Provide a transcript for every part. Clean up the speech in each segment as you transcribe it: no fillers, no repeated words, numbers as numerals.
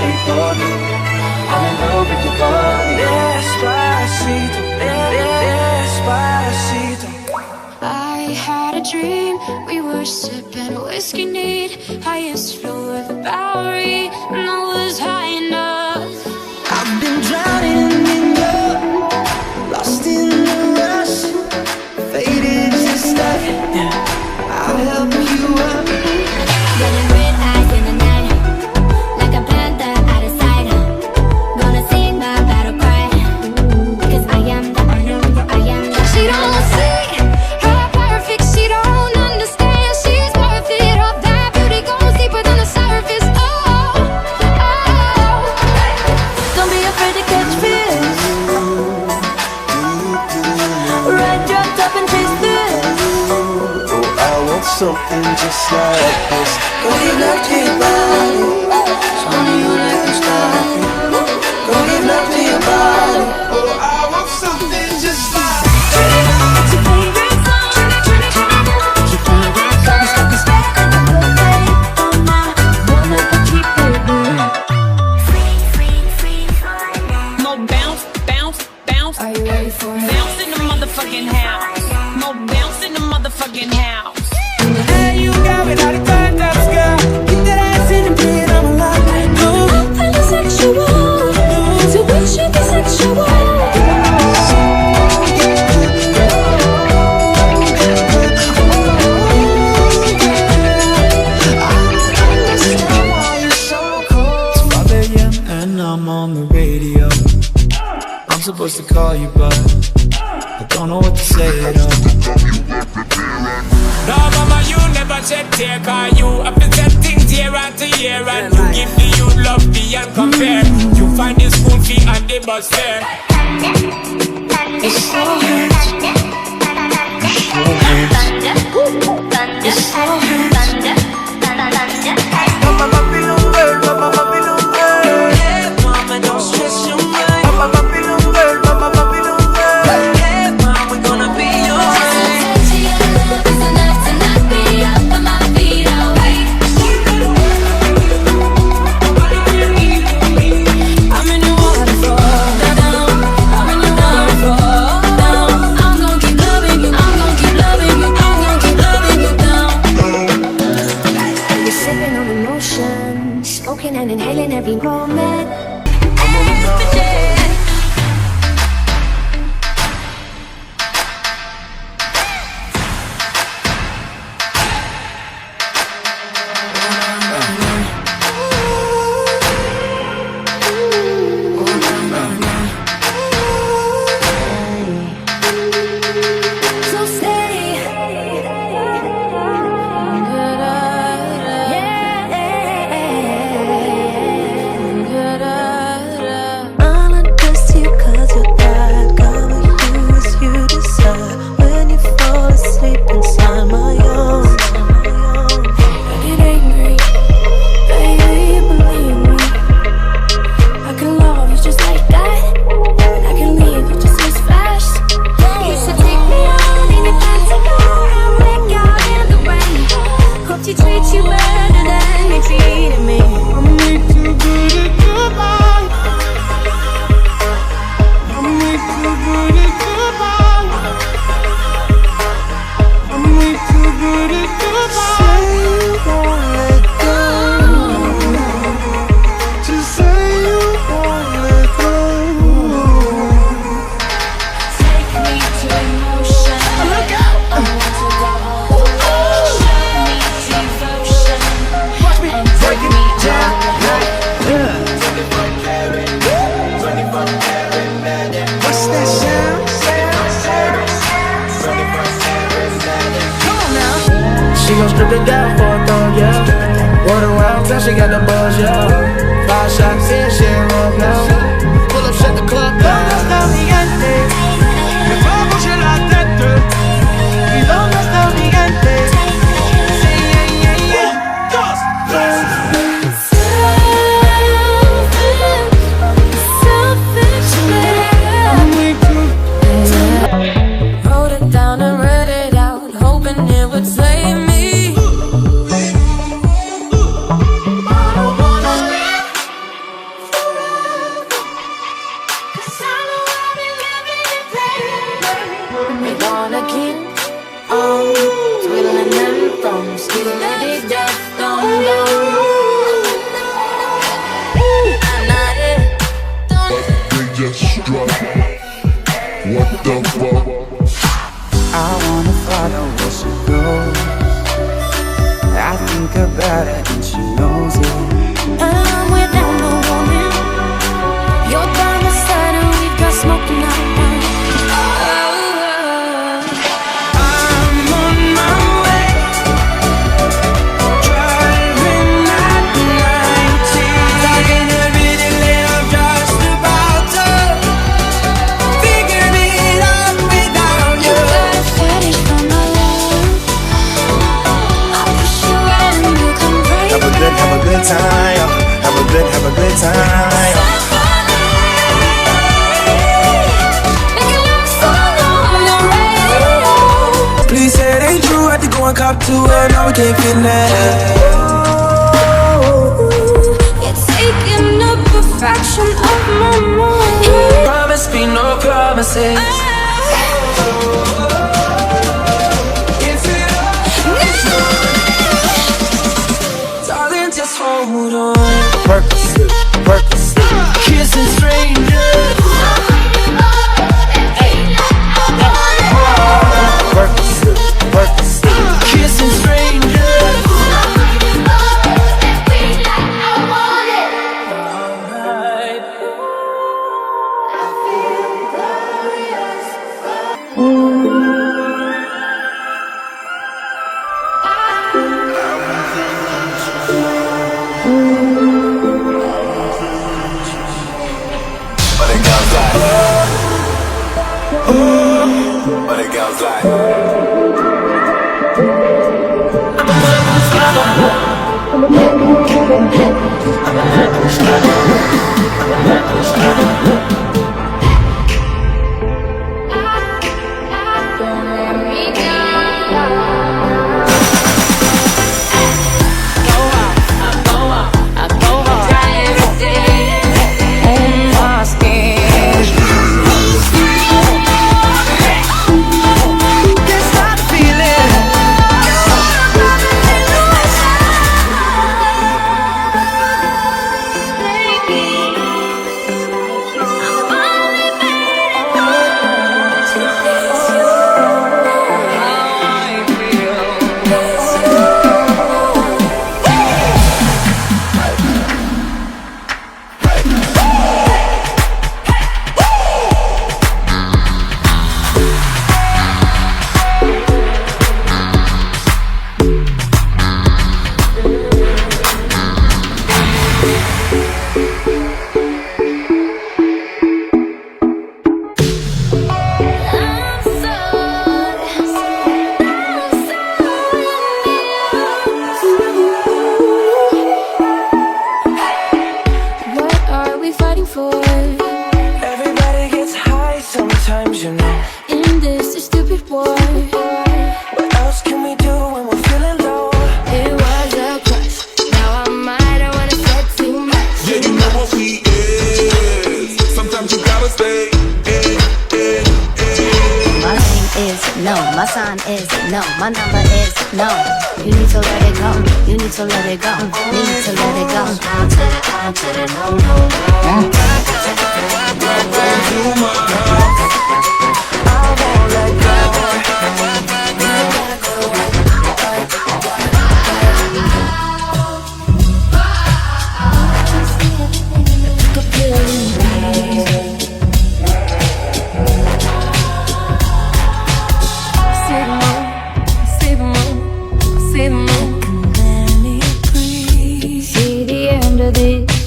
despacito. I'm in love with your body. Despacito, despacito. I had a dream, we were sipping whiskey neat, highest floor of the Bowery, and I was high enough. I've been drowning in love, lost in the rush, faded just like I'll help you up. Running red eyes in the night, like a panther out of sight. Gonna sing my battle cry, because I am the. She don't see her perfect, she don't understand. She's worth it, all that beauty goes deeper than the surface. Oh, oh. Don't be afraid to catch fish. Ride your top and chase this. Oh, I want something just like this. Go give love to your body. Only you that can stop it. Go give love to your body. Oh, I want something just like More bounce, bounce, bounce. Are you ready for it? Bounce in the motherfucking house. More bounce in the motherfucking house. hey, you got me like a time that's girl. Keep that ass in the bed, I'm alive. I'm feeling sexual, so we should be sexual. It's 5 a.m. and I'm on the radio. I'm supposed to call you, but I don't know what to say at all. No, mama, you never shed tear, cause you have been set things year after year, and you give the youth love beyond compare. You find the school fee and the bus fare. It's so hurts. It's so hurts. Mama, Babylon girl, Mama, Babylon girl. Yeah, mama, don't stress your mind. Mama, Babylon girl, Mama, Babylon girl. Yeah, mama, we're gonna be alright. Is enough to not be up on my feet all week. I'm in your waterfall down. I'm in your waterfall down. I'm gonna keep loving you. I'm gonna keep loving you. I'm gonna keep loving you down. You're sipping on emotion, smoking and inhaling every moment. Every day. So stay. I'll undress you 'cause you're that. Girl, what you is you decide. When you fall asleep inside my arms. I get angry, baby, believe me. I can love you just like that, and I can leave you just as fast. You should take me out in your fancy car and make out in the rain. Hope she treats you better than you treated me. I'm way too good at goodbye. I'm way too good at goodbye. I'm way too good at goodbye. Say you won't let go. Just say you won't let go. Take me to emotion. Look out! I want to go. Show me devotion. Watch me And break take it me down. out. What's that sound? Come on now. She gon' strip it down for a thumb, yeah. Run around till she got the buzz, yeah. 5 shots in, she ain't rough now. Pull up, shut the club down. ¿Dónde está mi gente? Que vamos a la tête. ¿Y dónde está mi gente? Sí, yeah, yeah, yeah. Dos, tres. Selfish man. Wrote it down and read it out, hoping it would save me. I don't wanna live good time. Have a good time. Please say it ain't true. I had to go and cop to her. Now we can't fit now. You're taking up a fraction of my mind. Promise me no promises. Darling, just hold on. Purpose, kissing strangers. Purpose, kissing strangers. My sign is no, my number is no. You need to let it go, you need to let it go, need to let it go.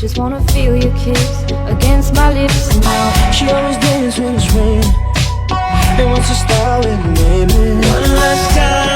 Just wanna feel your kiss against my lips now. She always dances when it's rain, and once it's started, maybe one last time.